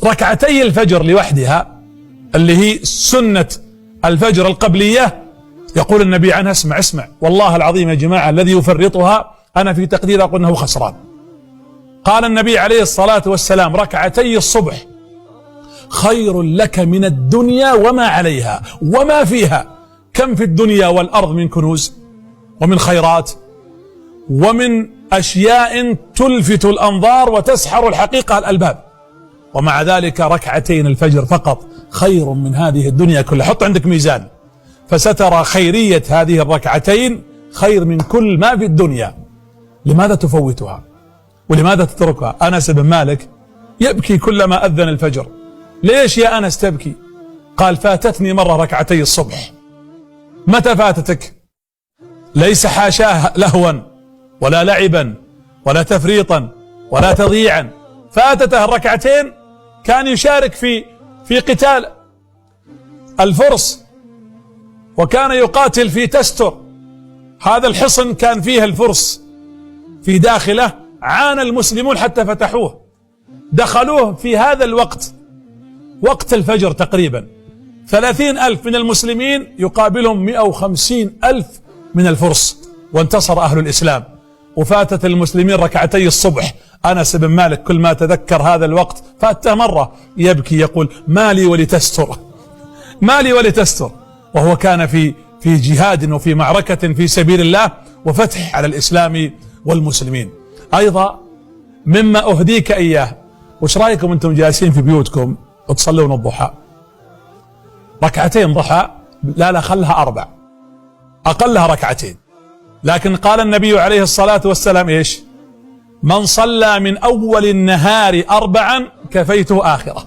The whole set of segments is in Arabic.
ركعتي الفجر لوحدها اللي هي سنة الفجر القبلية، يقول النبي عنها اسمع والله العظيم يا جماعة الذي يفرطها أنا في تقدير أقول أنه خسران. قال النبي عليه الصلاة والسلام ركعتي الصبح خير لك من الدنيا وما عليها وما فيها. كم في الدنيا والأرض من كنوز ومن خيرات ومن أشياء تلفت الأنظار وتسحر الحقيقة الألباب، ومع ذلك ركعتين الفجر فقط خير من هذه الدنيا كلها. حط عندك ميزان فسترى خيرية هذه الركعتين خير من كل ما في الدنيا. لماذا تفوتها ولماذا تتركها؟ أنس بن مالك يبكي كلما أذن الفجر. ليش يا أنس تبكي؟ قال فاتتني مرة ركعتي الصبح. متى فاتتك؟ ليس حاشاه لهوا ولا لعبا ولا تفريطا ولا تضييعا، فاتته الركعتين. كان يشارك في قتال الفرس، وكان يقاتل في تستر، هذا الحصن كان فيه الفرس في داخله، عانى المسلمون حتى فتحوه، دخلوه في هذا الوقت وقت الفجر تقريبا 30,000 من المسلمين يقابلهم 150,000 من الفرس، وانتصر أهل الإسلام. وفاتت المسلمين ركعتي الصبح. أنس بن مالك كل ما تذكر هذا الوقت فاته مرة يبكي يقول مالي ولتستر مالي ولتستر، وهو كان في جهاد وفي معركة في سبيل الله وفتح على الإسلام والمسلمين. أيضا مما أهديك إياه، وش رأيكم أنتم جالسين في بيوتكم وتصلون الضحى ركعتين ضحى؟ لا خلها 4، أقلها ركعتين. لكن قال النبي عليه الصلاة والسلام إيش؟ من صلى من أول النهار 4 كفيته آخرة.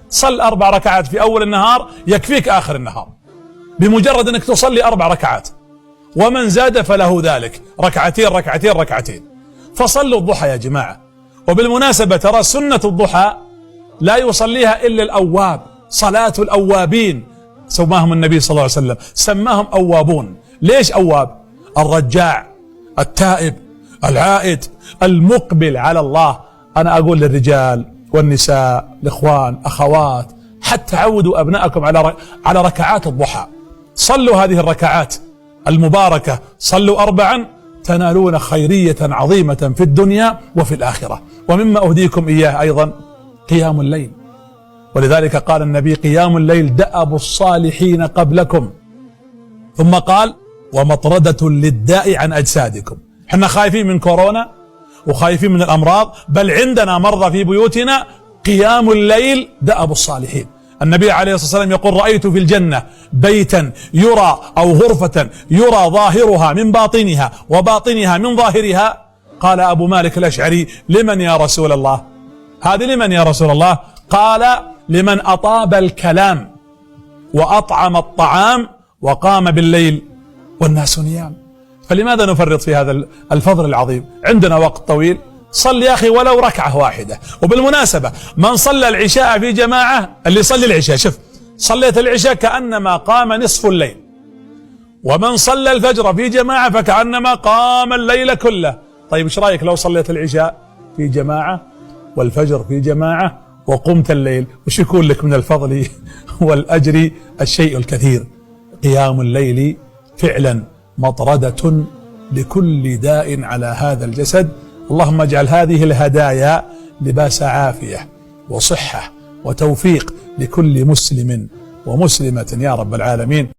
صل 4 ركعات في أول النهار يكفيك آخر النهار، بمجرد أنك تصلي 4 ركعات. ومن زاد فله ذلك، ركعتين. فصلوا الضحى يا جماعة. وبالمناسبة ترى سنة الضحى لا يصليها إلا الأواب، صلاة الأوابين سماهم النبي صلى الله عليه وسلم، سماهم أوابون. ليش أواب؟ الرجاع، التائب، العائد، المقبل على الله. أنا أقول للرجال والنساء، الإخوان، أخوات، حتى عودوا أبنائكم على ركعات الضحى. صلوا هذه الركعات المباركة، صلوا 4 تنالون خيرية عظيمة في الدنيا وفي الآخرة. ومما أهديكم إياه أيضا قيام الليل، ولذلك قال النبي قيام الليل دأب الصالحين قبلكم، ثم قال ومطردة للداء عن أجسادكم. احنا خايفين من كورونا وخايفين من الأمراض، بل عندنا مرضى في بيوتنا. قيام الليل دأب الصالحين. النبي عليه الصلاة والسلام يقول رأيت في الجنة بيتا يرى أو غرفة يرى ظاهرها من باطنها وباطنها من ظاهرها. قال أبو مالك الأشعري لمن يا رسول الله؟ هذه لمن يا رسول الله؟ قال لمن أطاب الكلام وأطعم الطعام وقام بالليل والناس نيام. فلماذا نفرط في هذا الفضل العظيم؟ عندنا وقت طويل، صل يا أخي ولو ركعة واحدة. وبالمناسبة من صلى العشاء في جماعة، اللي يصلي العشاء شوف صليت العشاء كأنما قام نصف الليل، ومن صلى الفجر في جماعة فكأنما قام الليل كله. طيب ايش رأيك لو صليت العشاء في جماعة والفجر في جماعة وقمت الليل؟ وش يكون لك من الفضل والأجر؟ الشيء الكثير. قيام الليل فعلا مطردة لكل داء على هذا الجسد. اللهم اجعل هذه الهدايا لباس عافية وصحة وتوفيق لكل مسلم ومسلمة يا رب العالمين.